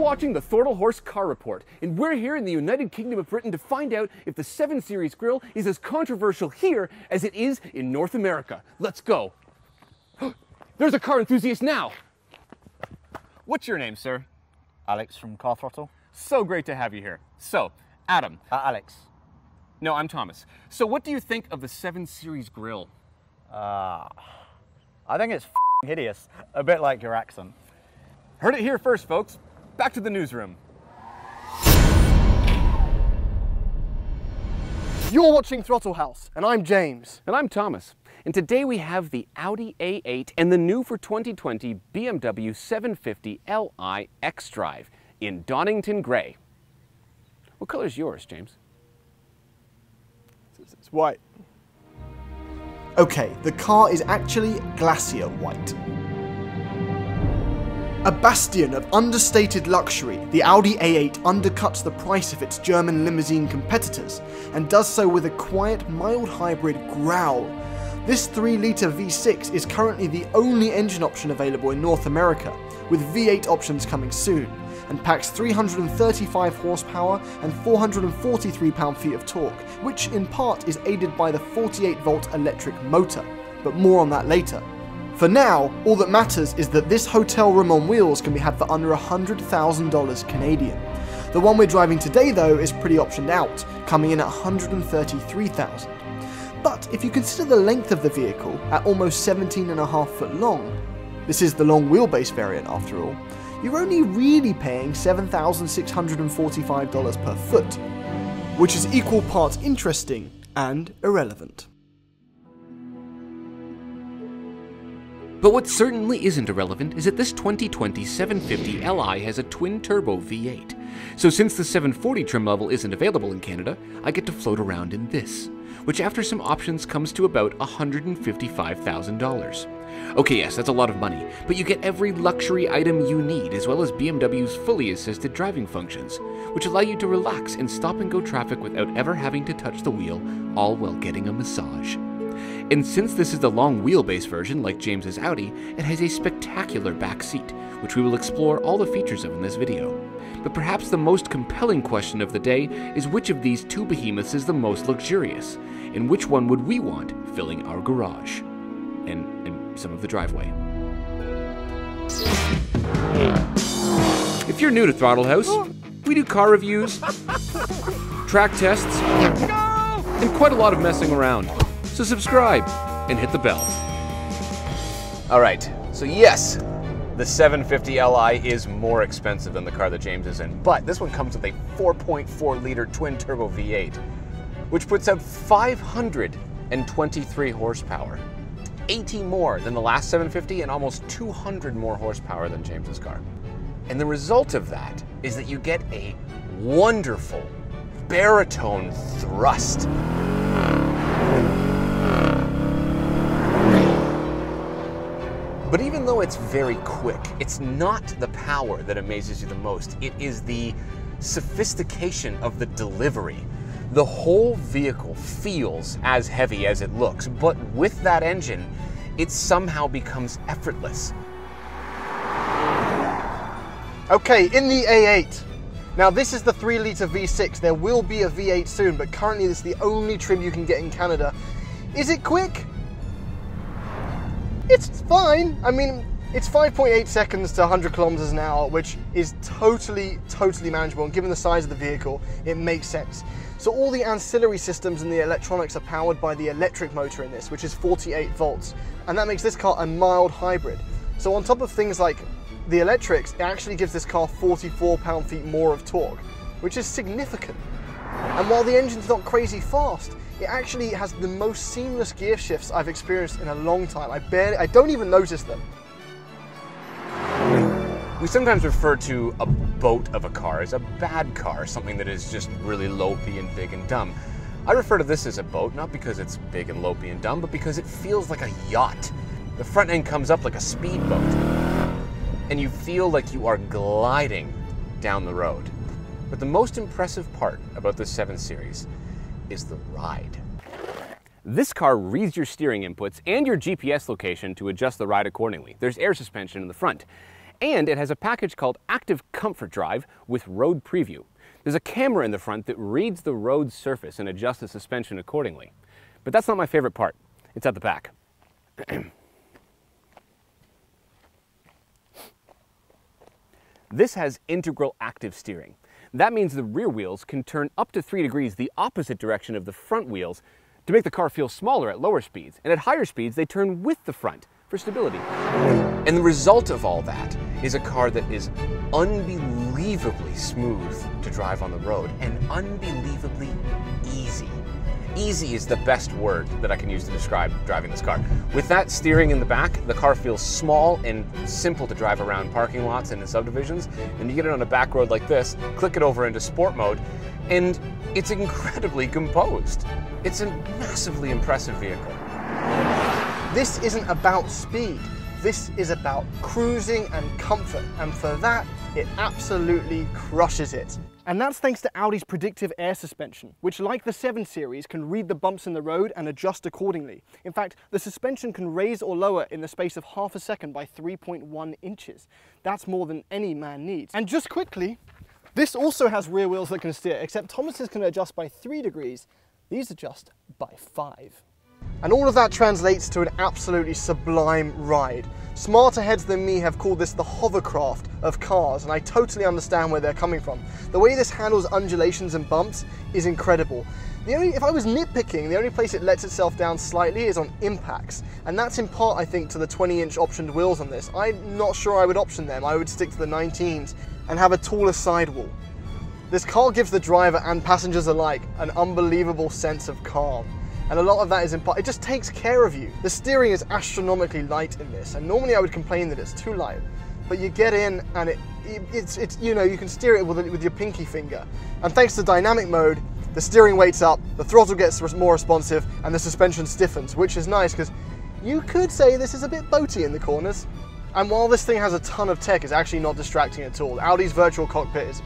watching the Throttle Horse Car Report, and we're here in the United Kingdom of Britain to find out if the 7 Series Grille is as controversial here as it is in North America. Let's go. There's a car enthusiast now. What's your name, sir? Alex from Car Throttle. So great to have you here. So, Adam. Alex. No, I'm Thomas. So what do you think of the 7 Series Grille? I think it's hideous. A bit like your accent. Heard it here first, folks. Back to the newsroom. You're watching Throttle House, and I'm James. And I'm Thomas. And today we have the Audi A8 and the new for 2020 BMW 750 Li XDrive in Donington Grey. What color is yours, James? It's white. Okay, the car is actually glacier white. A bastion of understated luxury, the Audi A8 undercuts the price of its German limousine competitors, and does so with a quiet, mild hybrid growl. This 3-litre V6 is currently the only engine option available in North America, with V8 options coming soon, and packs 335 horsepower and 443 pound-feet of torque, which in part is aided by the 48-volt electric motor, but more on that later. For now, all that matters is that this hotel room on wheels can be had for under $100,000 Canadian. The one we're driving today though is pretty optioned out, coming in at $133,000. But if you consider the length of the vehicle at almost 17.5 foot long, this is the long wheelbase variant after all, you're only really paying $7,645 per foot, which is equal parts interesting and irrelevant. But what certainly isn't irrelevant is that this 2020 750 Li has a twin-turbo V8. So since the 740 trim level isn't available in Canada, I get to float around in this, which after some options comes to about $155,000. Okay, yes, that's a lot of money, but you get every luxury item you need, as well as BMW's fully assisted driving functions, which allow you to relax in stop-and-go traffic without ever having to touch the wheel, all while getting a massage. And since this is the long wheelbase version, like James's Audi, it has a spectacular back seat, which we will explore all the features of in this video. But perhaps the most compelling question of the day is which of these two behemoths is the most luxurious, and which one would we want filling our garage? And some of the driveway. If you're new to Throttle House, we do car reviews, track tests, and quite a lot of messing around. So subscribe and hit the bell. All right, so yes, the 750 Li is more expensive than the car that James is in, but this one comes with a 4.4-liter twin-turbo V8, which puts out 523 horsepower, 80 more than the last 750 and almost 200 more horsepower than James's car. And the result of that is that you get a wonderful baritone thrust. But even though it's very quick, it's not the power that amazes you the most. It is the sophistication of the delivery. The whole vehicle feels as heavy as it looks, but with that engine, it somehow becomes effortless. Okay, in the A8. Now this is the 3-litre V6. There will be a V8 soon, but currently this is the only trim you can get in Canada. Is it quick? It's fine. I mean, it's 5.8 seconds to 100 kilometers an hour, which is totally manageable. And given the size of the vehicle, it makes sense. So all the ancillary systems and the electronics are powered by the electric motor in this, which is 48 volts. And that makes this car a mild hybrid. So on top of things like the electrics, it actually gives this car 44 pound-feet more of torque, which is significant. And while the engine's not crazy fast, it actually has the most seamless gear shifts I've experienced in a long time. I don't even notice them. We sometimes refer to a boat of a car as a bad car, something that is just really lopey and big and dumb. I refer to this as a boat, not because it's big and lopey and dumb, but because it feels like a yacht. The front end comes up like a speedboat, and you feel like you are gliding down the road. But the most impressive part about this 7 Series is the ride. This car reads your steering inputs and your GPS location to adjust the ride accordingly. There's air suspension in the front. And it has a package called Active Comfort Drive with Road Preview. There's a camera in the front that reads the road surface and adjusts the suspension accordingly. But that's not my favorite part. It's at the back. This has integral active steering. That means the rear wheels can turn up to 3 degrees the opposite direction of the front wheels to make the car feel smaller at lower speeds. And at higher speeds, they turn with the front for stability. And the result of all that is a car that is unbelievably smooth to drive on the road and unbelievably easy. Easy is the best word that I can use to describe driving this car. With that steering in the back, the car feels small and simple to drive around parking lots and in subdivisions. And you get it on a back road like this, click it over into sport mode, and it's incredibly composed. It's a massively impressive vehicle. This isn't about speed. This is about cruising and comfort, and for that, it absolutely crushes it. And that's thanks to Audi's predictive air suspension, which like the 7 Series can read the bumps in the road and adjust accordingly. In fact, the suspension can raise or lower in the space of half a second by 3.1 inches. That's more than any man needs. And just quickly, this also has rear wheels that can steer, except Thomas's can adjust by 3 degrees. These adjust by 5. And all of that translates to an absolutely sublime ride. Smarter heads than me have called this the hovercraft of cars, and I totally understand where they're coming from. The way this handles undulations and bumps is incredible. If I was nitpicking, the only place it lets itself down slightly is on impacts, and that's in part, I think, to the 20-inch optioned wheels on this. I'm not sure I would option them. I would stick to the 19s and have a taller sidewall. This car gives the driver and passengers alike an unbelievable sense of calm. And a lot of that is in part, it just takes care of you. The steering is astronomically light in this, and normally I would complain that it's too light, but you get in and it's you know, you can steer it with your pinky finger. And thanks to dynamic mode, the steering weights up, the throttle gets more responsive, and the suspension stiffens, which is nice because you could say this is a bit boaty in the corners. And while this thing has a ton of tech, it's actually not distracting at all. Audi's virtual cockpit is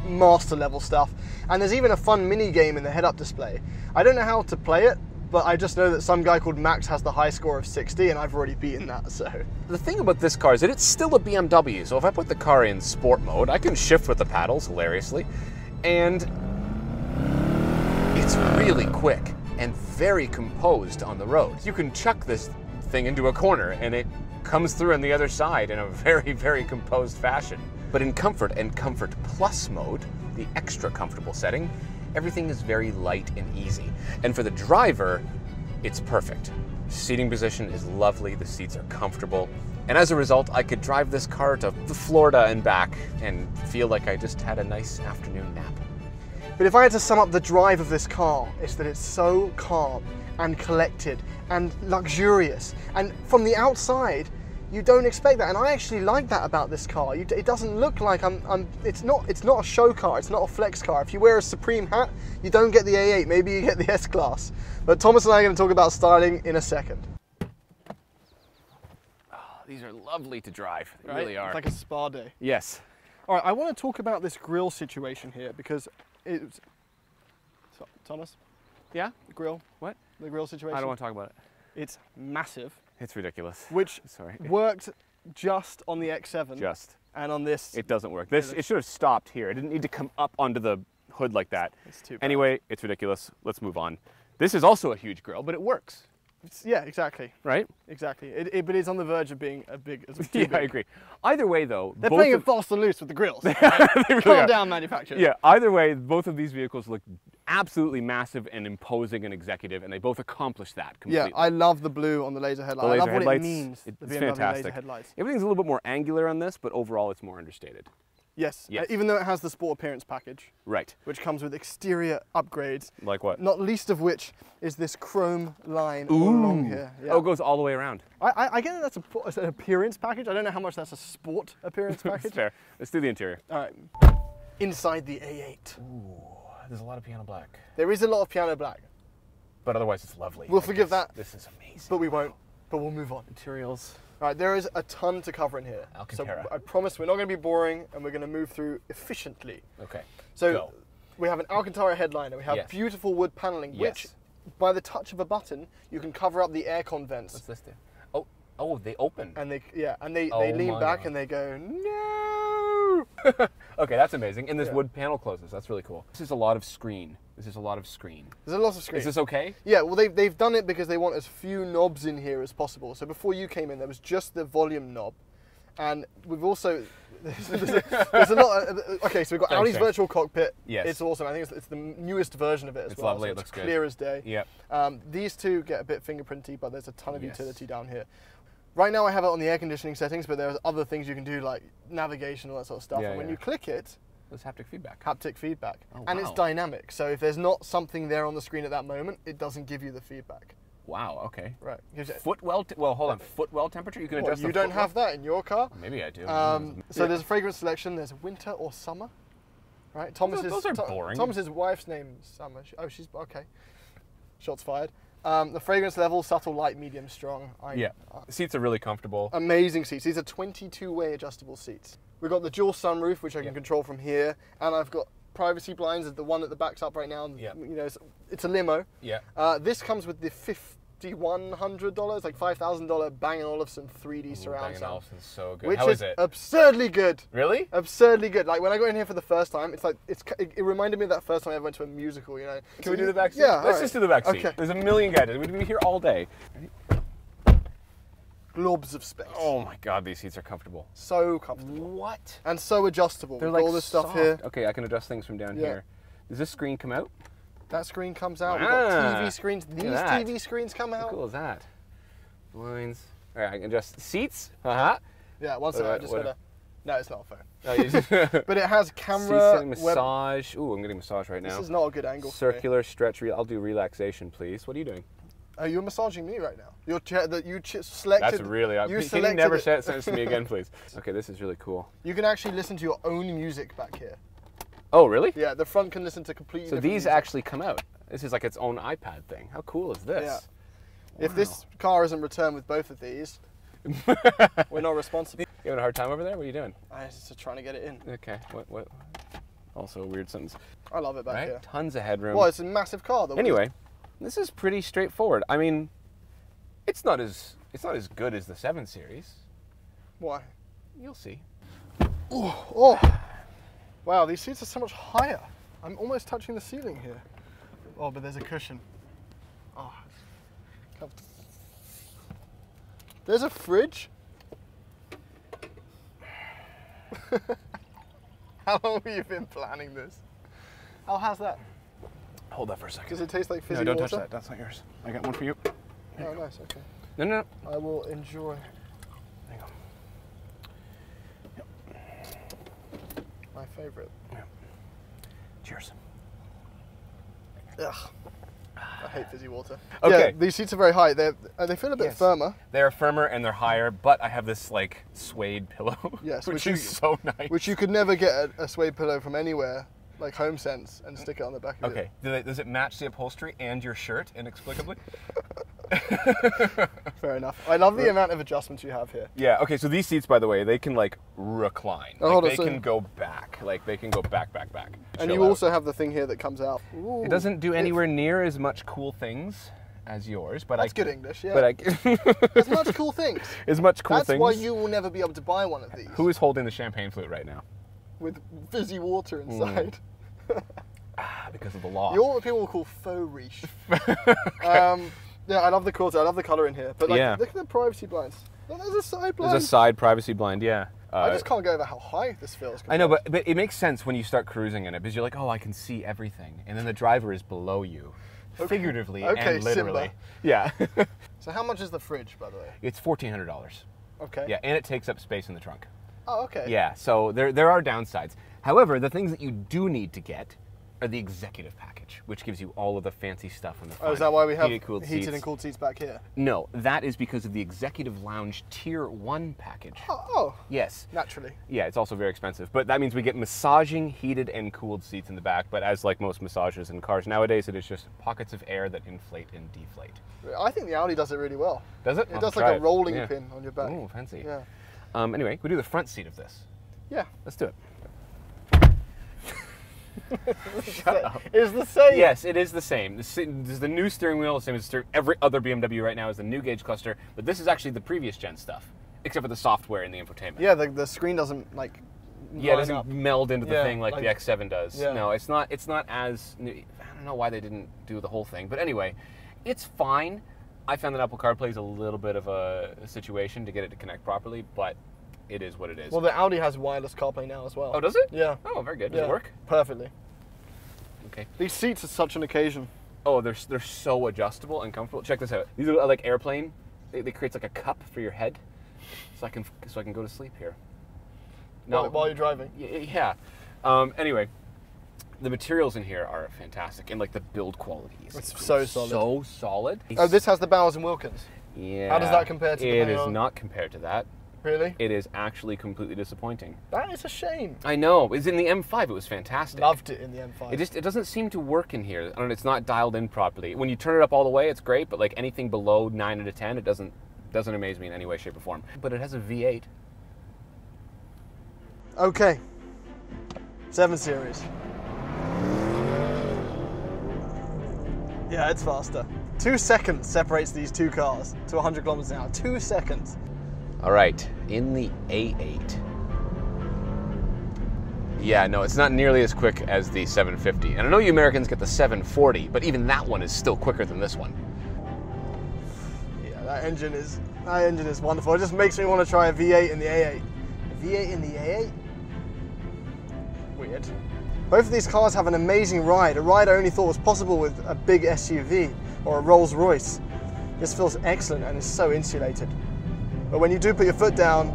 master level stuff, and there's even a fun mini game in the head-up display. I don't know how to play it, but I just know that some guy called Max has the high score of 60, and I've already beaten that, so. The thing about this car is that it's still a BMW, so if I put the car in sport mode, I can shift with the paddles, hilariously, and it's really quick and very composed on the road. You can chuck this thing into a corner, and it comes through on the other side in a very, very composed fashion. But in Comfort and Comfort Plus mode, the extra comfortable setting, everything is very light and easy. And for the driver, it's perfect. Seating position is lovely, the seats are comfortable, and as a result, I could drive this car to Florida and back and feel like I just had a nice afternoon nap. But if I had to sum up the drive of this car, it's that it's so calm and collected and luxurious. And from the outside, you don't expect that, and I actually like that about this car. It doesn't look like it's not a show car, it's not a flex car. If you wear a Supreme hat, you don't get the A8, maybe you get the S-Class. But Thomas and I are going to talk about styling in a second. Oh, these are lovely to drive, they Right? really are. It's like a spa day. Yes. All right, I want to talk about this grille situation here because it's... So, Thomas? Yeah? The grille? What? The grille situation? I don't want to talk about it. It's massive. It's ridiculous. Which Sorry. worked just on the X7. Just. And on this... It doesn't work. It should have stopped here. It didn't need to come up onto the hood like that. It's too bad. Anyway, it's ridiculous. Let's move on. This is also a huge grille, but it works. Yeah, exactly. Right? Exactly. But it's on the verge of being too Yeah, big. I agree. Either way, though, They're playing it fast and loose with the grills. They really Calm are. down, manufacturers. Yeah, either way, both of these vehicles look absolutely massive and imposing and executive, and they both accomplish that completely. Yeah, I love the blue on the laser headlight. I love what it means, the It's BMW fantastic. laser headlights. Everything's a little bit more angular on this, but overall it's more understated. Yes, Yes. even though it has the sport appearance package, Right. which comes with exterior upgrades. Like what? Not least of which is this chrome line all along here. Yeah. Oh, it goes all the way around. I get that that's an appearance package. I don't know how much that's a sport appearance package. That's fair. Let's do the interior. All right. Inside the A8. Ooh, there's a lot of piano black. There is a lot of piano black, But otherwise it's lovely. We'll forgive that. This is amazing. but we won't. But we'll move on. Materials. All right, there is a ton to cover in here. Alcantara. So I promise we're not going to be boring, and we're going to move through efficiently. Okay. So Go. we have an Alcantara headliner. We have Yes. beautiful wood paneling, which, Yes. by the touch of a button, you can cover up the aircon vents. What's this do? Oh, Oh, they open. And they they Oh lean my back God. and they go, no. Okay, that's amazing. And this Yeah. wood panel closes. That's really cool. This is a lot of screen. This is a lot of screen. There's a lot of screen. Is this okay? Yeah, well, they've done it because they want as few knobs in here as possible. So before you came in, there was just the volume knob. And we've also, there's a lot, okay, so we've got Audi's thanks. virtual cockpit. Yes. It's awesome. I think it's the newest version of it as It's well. lovely, So it looks good. clear as day. Yeah. These two get a bit fingerprinty, but there's a ton of Yes. utility down here. Right now I have it on the air conditioning settings, but there's other things you can do like navigation, all that sort of stuff. Yeah, and when yeah. you click it, There's haptic feedback. haptic feedback. Oh, And it's wow. dynamic. So if there's not something there on the screen at that moment, it doesn't give you the feedback. Wow, okay. Right. Gives it- Well, hold on. Footwell temperature? You can What, adjust you the don't footwell? have that in your car? Maybe I do. So there's a fragrance selection. There's winter or summer, right? Those are boring. Thomas's wife's name is Summer. She's okay. Shots fired. The fragrance level: subtle, light, medium, strong. Yeah. Seats are really comfortable. Amazing seats. These are 22-way adjustable seats. We've got the dual sunroof, which I can control from here, and I've got privacy blinds. The one at the back's up right now. Yeah. You know, it's a limo. Yeah. This comes with the $5,100, like $5,000 Bang & Olufsen 3D surround Bang & sound. Olufsen's so good. Which How is is it? absurdly good. Really? Absurdly good. Like when I got in here for the first time, it's like it reminded me of that first time I ever went to a musical. You know. Can we do the back seat? Yeah. Let's just do the back seat. Okay. There's a million gadgets. We'd be here all day. Globs of space. Oh my God, these seats are comfortable. So comfortable What? and so adjustable. They're with like all this stuff soft. here. Okay, I can adjust things from down Yeah. here. Does this screen come out? That screen comes out. We've Ah, got TV screens. These at that. TV screens come How out. cool is that? Blinds. All right, I can adjust seats. Uh-huh. Yeah. One second. I What- just what- gotta. No, it's not a phone. Oh, you just- But it has Seat camera. setting, web. massage. Ooh, I'm getting massage right now. This is not a good angle. for me. Circular stretch. I'll do relaxation, please. What are you doing? You're massaging me right now. Your chair that you selected. That's really. You Can you selected never it. say it to me again, please? Okay, this is really cool. You can actually listen to your own music back here. Oh, really? Yeah, the front can listen to completely. So different these music. actually come out. This is like its own iPad thing. How cool is this? Yeah. If this car isn't returned with both of these, we're not responsible. You having a hard time over there? What are you doing? I'm just trying to get it in. Okay. What? Also a weird sentence. I love it back Right? here. Tons of headroom. Well, it's a massive car. Though. Anyway, this is pretty straightforward. I mean, it's not as good as the 7 Series. Why? You'll see. Oh, wow! These seats are so much higher. I'm almost touching the ceiling here. Oh, but there's a cushion. Oh, it's comfortable. There's a fridge. How long have you been planning this? How has that? Hold that for a second. Does it taste like fizzy No, don't water? touch that. That's not yours. I got one for you. Oh, nice. Okay. No. I will enjoy Hang on. my favorite. Cheers. Ugh. I hate fizzy water. Okay. Yeah, these seats are very high. They feel a bit Yes. firmer, They're firmer and they're higher, but I have this like suede pillow, Yes, which which is so nice. which you could never get a suede pillow from anywhere, like HomeSense, and stick it on the back of Okay, does it match the upholstery and your shirt inexplicably? it. Fair enough. I love the amount of adjustments you have here. Yeah, okay, so these seats, by the way, they can like recline. Oh, Like, hold on, they so- can go back. Like they can go back. And Chill you out. also have the thing here that comes out. Ooh. It doesn't do anywhere near as much cool things as yours, but That's good English, yeah. But There's much cool things. as much cool That's things. why you will never be able to buy one of these. Who is holding the champagne flute right now? With fizzy water inside. Because of the law. You're what people will call faux riche. Yeah, I love the quilter. I love the color in here. But like, Yeah. look at the privacy blinds. Look, there's a side blind. There's a side privacy blind, yeah. I just can't get over how high this feels. I know, but it makes sense when you start cruising in it because you're like, oh, I can see everything, and then the driver is below you, figuratively Okay, and literally. Simba. Yeah, So how much is the fridge, by the way? it's $1,400. Okay. Yeah, and it takes up space in the trunk. Oh, okay. Yeah, so there are downsides. However, the things that you do need to get are the executive package, which gives you all of the fancy stuff in the front. Oh, is that why we have Heated, cooled heated seats. and cooled seats back here? No, that is because of the executive lounge tier 1 package. Oh, Yes. naturally. Yeah, it's also very expensive, but that means we get massaging, heated, and cooled seats in the back. But as like most massages in cars nowadays, it is just pockets of air that inflate and deflate. I think the Audi does it really well. Does it? It I'll does try like a rolling Yeah. pin on your back. Ooh, fancy. Yeah. Anyway, we do the front seat of this. Yeah. Let's do it. Shut up. It's the same. Yes, it is the same. This is the new steering wheel, the same as every other BMW right now is the new gauge cluster, but this is actually the previous gen stuff, except for the software and the infotainment. Yeah, the screen doesn't like. Yeah, it doesn't up. meld into the Yeah, thing like the X7 does. Yeah. No, it's not as, I don't know why they didn't do the whole thing, but anyway, it's fine. I found that Apple CarPlay is a little bit of a situation to get it to connect properly, but it is what it is. Well, the Audi has wireless CarPlay now as well. Oh, does it? Yeah. Oh, very good. Does it work? Perfectly. Okay. These seats are such an occasion. Oh, they're so adjustable and comfortable. Check this out. These are like airplane. They create like a cup for your head, so I can go to sleep here. No, while you're driving. Yeah. Anyway, the materials in here are fantastic, and like the build quality is so solid. So solid. Oh, this has the Bowers and Wilkins. Yeah. How does that compare to the It is not compared to that. Really? It is actually completely disappointing. That is a shame. I know. It's in the M5. It was fantastic. Loved it in the M5. It doesn't seem to work in here. I don't know, it's not dialed in properly. When you turn it up all the way, it's great, but like anything below 9 out of 10, it doesn't amaze me in any way, shape, or form. But it has a V8. Okay. 7 Series. Yeah, it's faster. 2 seconds separates these two cars to 100 kilometers an hour. 2 seconds. All right, in the A8. Yeah, no, it's not nearly as quick as the 750. And I know you Americans get the 740, but even that one is still quicker than this one. Yeah, that engine is wonderful. It just makes me want to try a V8 in the A8. A V8 in the A8? Weird. Both of these cars have an amazing ride, a ride I only thought was possible with a big SUV or a Rolls Royce. This feels excellent and is so insulated. But when you do put your foot down,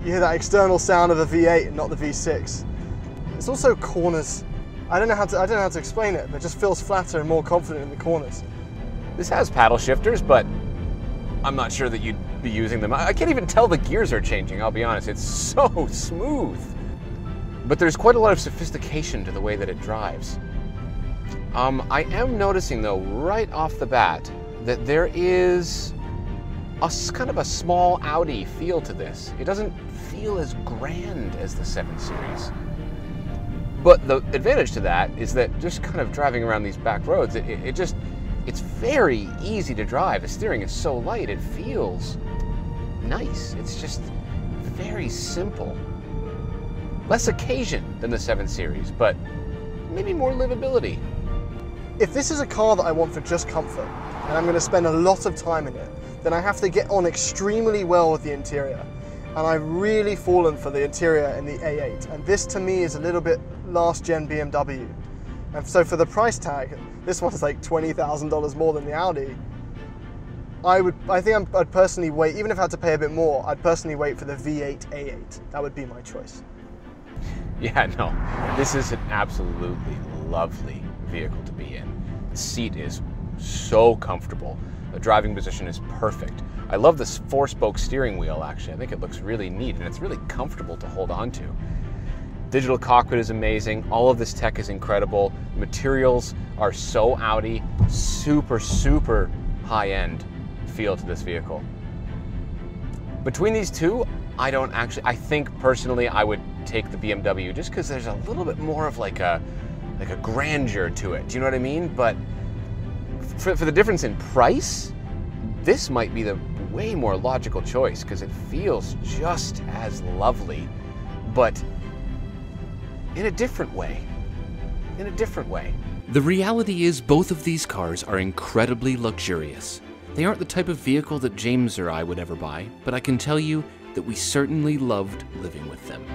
you hear that external sound of a V8 and not the V6. It's also corners. I don't know how to explain it, but it just feels flatter and more confident in the corners. This has paddle shifters, but I'm not sure that you'd be using them. I can't even tell the gears are changing, I'll be honest. It's so smooth. But there's quite a lot of sophistication to the way that it drives. I am noticing though, right off the bat, that there is kind of a small Audi feel to this. It doesn't feel as grand as the 7 Series. But the advantage to that is that just kind of driving around these back roads, it's very easy to drive. The steering is so light, it feels nice. It's just very simple. Less occasion than the 7 Series, but maybe more livability. If this is a car that I want for just comfort, and I'm going to spend a lot of time in it, then I have to get on extremely well with the interior. And I've really fallen for the interior in the A8. And this to me is a little bit last gen BMW. And so for the price tag, this one's like $20,000 more than the Audi. I'd personally wait, even if I had to pay a bit more, I'd personally wait for the V8 A8. That would be my choice. Yeah, no, this is an absolutely lovely vehicle to be in. The seat is so comfortable. The driving position is perfect. I love this 4-spoke steering wheel, actually. I think it looks really neat, and it's really comfortable to hold on to. Digital cockpit is amazing. All of this tech is incredible. Materials are so Audi. Super, super high-end feel to this vehicle. Between these two, I think personally I would take the BMW just because there's a little bit more of like a grandeur to it. Do you know what I mean? But for the difference in price, this might be the way more logical choice because it feels just as lovely, but in a different way. The reality is both of these cars are incredibly luxurious. They aren't the type of vehicle that James or I would ever buy, but I can tell you that we certainly loved living with them.